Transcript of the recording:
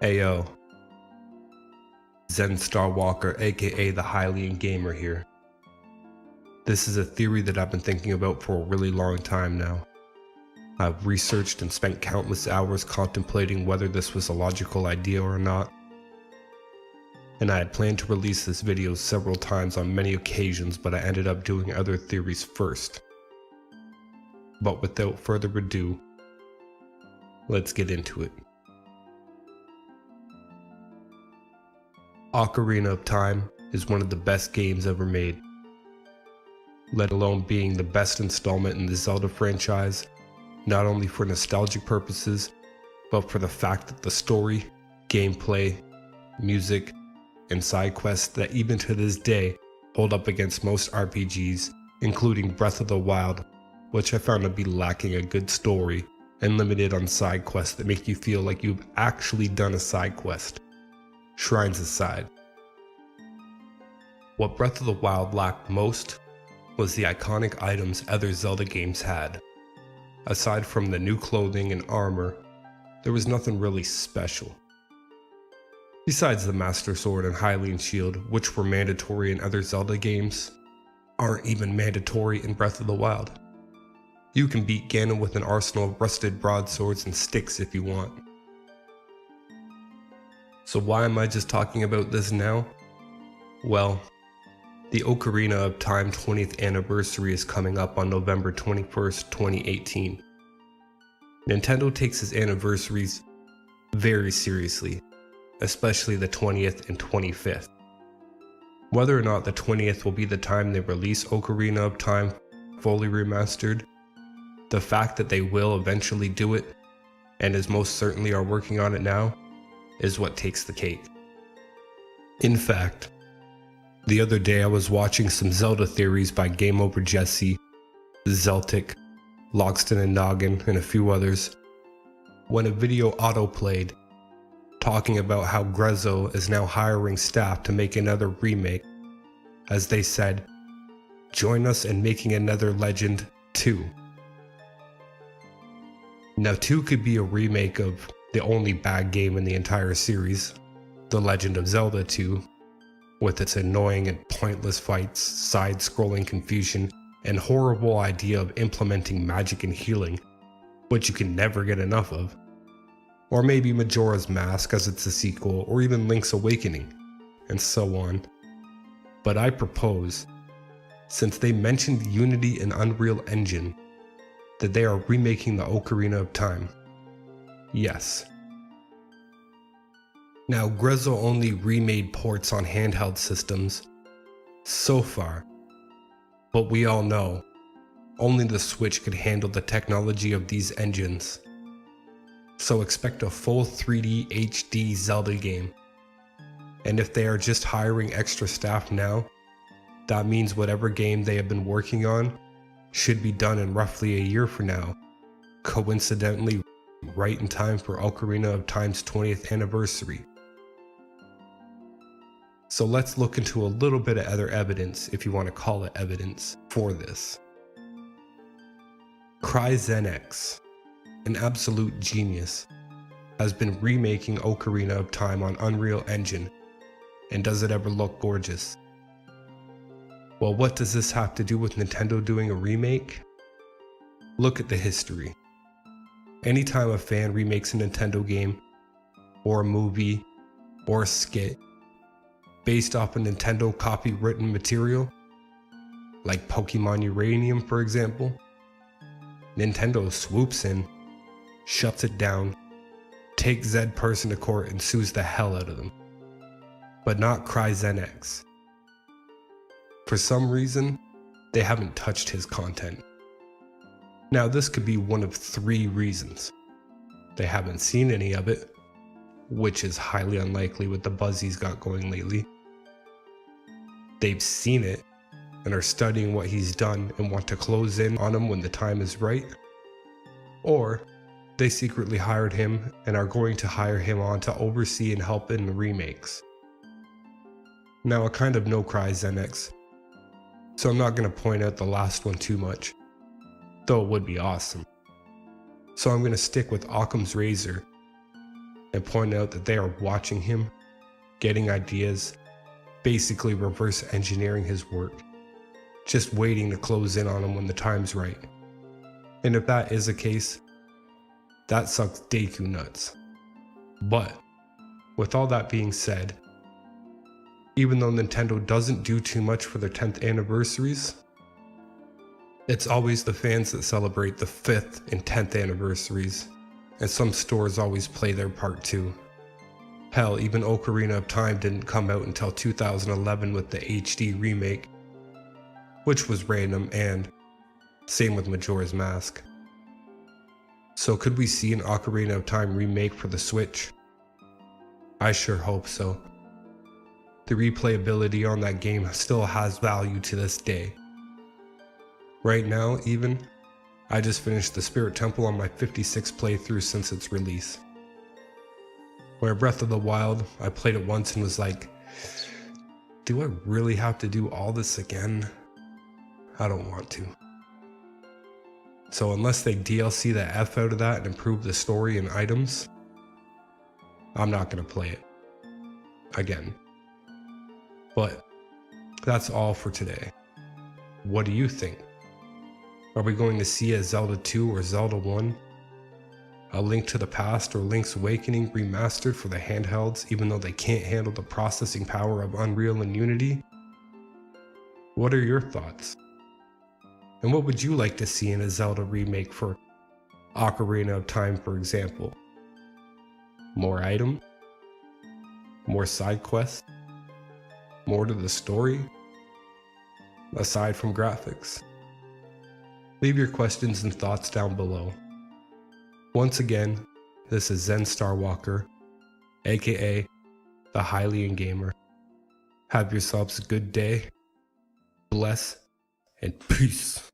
Ayo, Zen Starwalker aka the Hylian gamer here. This is a theory that I've been thinking about for a really long time now. I've researched and spent countless hours contemplating whether this was a logical idea or not. And I had planned to release this video several times on many occasions, but I ended up doing other theories first. But without further ado, let's get into it. Ocarina of Time is one of the best games ever made, let alone being the best installment in the Zelda franchise, not only for nostalgic purposes, but for the fact that the story, gameplay, music, and side quests that even to this day hold up against most RPGs, including Breath of the Wild, which I found to be lacking a good story and limited on side quests that make you feel like you've actually done a side quest. Shrines aside, what Breath of the Wild lacked most was the iconic items other Zelda games had. Aside from the new clothing and armor, there was nothing really special. Besides the Master Sword and Hylian Shield, which were mandatory in other Zelda games, aren't even mandatory in Breath of the Wild. You can beat Ganon with an arsenal of rusted broadswords and sticks if you want. So why am I just talking about this now? Well, the Ocarina of Time 20th anniversary is coming up on November 21st, 2018. Nintendo takes its anniversaries very seriously, especially the 20th and 25th. Whether or not the 20th will be the time they release Ocarina of Time fully remastered, the fact that they will eventually do it, and as most certainly are working on it now, is what takes the cake. In fact, the other day I was watching some Zelda theories by Game Over Jesse, Zeltic, Logston and Noggin, and a few others, when a video auto-played talking about how Grezzo is now hiring staff to make another remake, as they said, "Join us in making another Legend 2. Now 2 could be a remake of the only bad game in the entire series, The Legend of Zelda 2, with its annoying and pointless fights, side-scrolling confusion, and horrible idea of implementing magic and healing, which you can never get enough of. Or maybe Majora's Mask as it's a sequel, or even Link's Awakening, and so on. But I propose, since they mentioned Unity and Unreal Engine, that they are remaking the Ocarina of Time. Yes. Now, Grezzo only remade ports on handheld systems so far, but we all know only the Switch could handle the technology of these engines. So expect a full 3D HD Zelda game. And if they are just hiring extra staff now, that means whatever game they have been working on should be done in roughly a year from now, coincidentally right in time for Ocarina of Time's 20th anniversary. So let's look into a little bit of other evidence, if you want to call it evidence, for this. CryZENx, an absolute genius, has been remaking Ocarina of Time on Unreal Engine, and does it ever look gorgeous? Well, what does this have to do with Nintendo doing a remake? Look at the history. Anytime a fan remakes a Nintendo game, or a movie, or a skit, based off a Nintendo copywritten material, like Pokemon Uranium for example, Nintendo swoops in, shuts it down, takes Zed person to court and sues the hell out of them. But not CryZENx. For some reason, they haven't touched his content. Now this could be one of 3 reasons. They haven't seen any of it, which is highly unlikely with the buzz he's got going lately. They've seen it and are studying what he's done and want to close in on him when the time is right. Or they secretly hired him and are going to hire him on to oversee and help in the remakes. Now I kind of know CryZENx, so I'm not going to point out the last one too much, though it would be awesome. So I'm going to stick with Occam's razor and pointed out that they are watching him, getting ideas, basically reverse engineering his work, just waiting to close in on him when the time's right. And if that is the case, that sucks Deku nuts. But with all that being said, even though Nintendo doesn't do too much for their 10th anniversaries, it's always the fans that celebrate the 5th and 10th anniversaries, and some stores always play their part too. Hell, even Ocarina of Time didn't come out until 2011 with the HD remake, which was random, and same with Majora's Mask. So could we see an Ocarina of Time remake for the Switch? I sure hope so. The replayability on that game still has value to this day. Right now, even, I just finished the Spirit Temple on my 56th playthrough since its release. Where Breath of the Wild, I played it once and was like, do I really have to do all this again? I don't want to. So unless they DLC the F out of that and improve the story and items, I'm not going to play it again. But that's all for today. What do you think? Are we going to see a Zelda 2 or Zelda 1? A Link to the Past or Link's Awakening remastered for the handhelds even though they can't handle the processing power of Unreal and Unity? What are your thoughts? And what would you like to see in a Zelda remake for Ocarina of Time, for example? More items? More side quests? More to the story? Aside from graphics? Leave your questions and thoughts down below. Once again, this is Zen Starwalker, aka the Hylian Gamer. Have yourselves a good day, bless, and peace.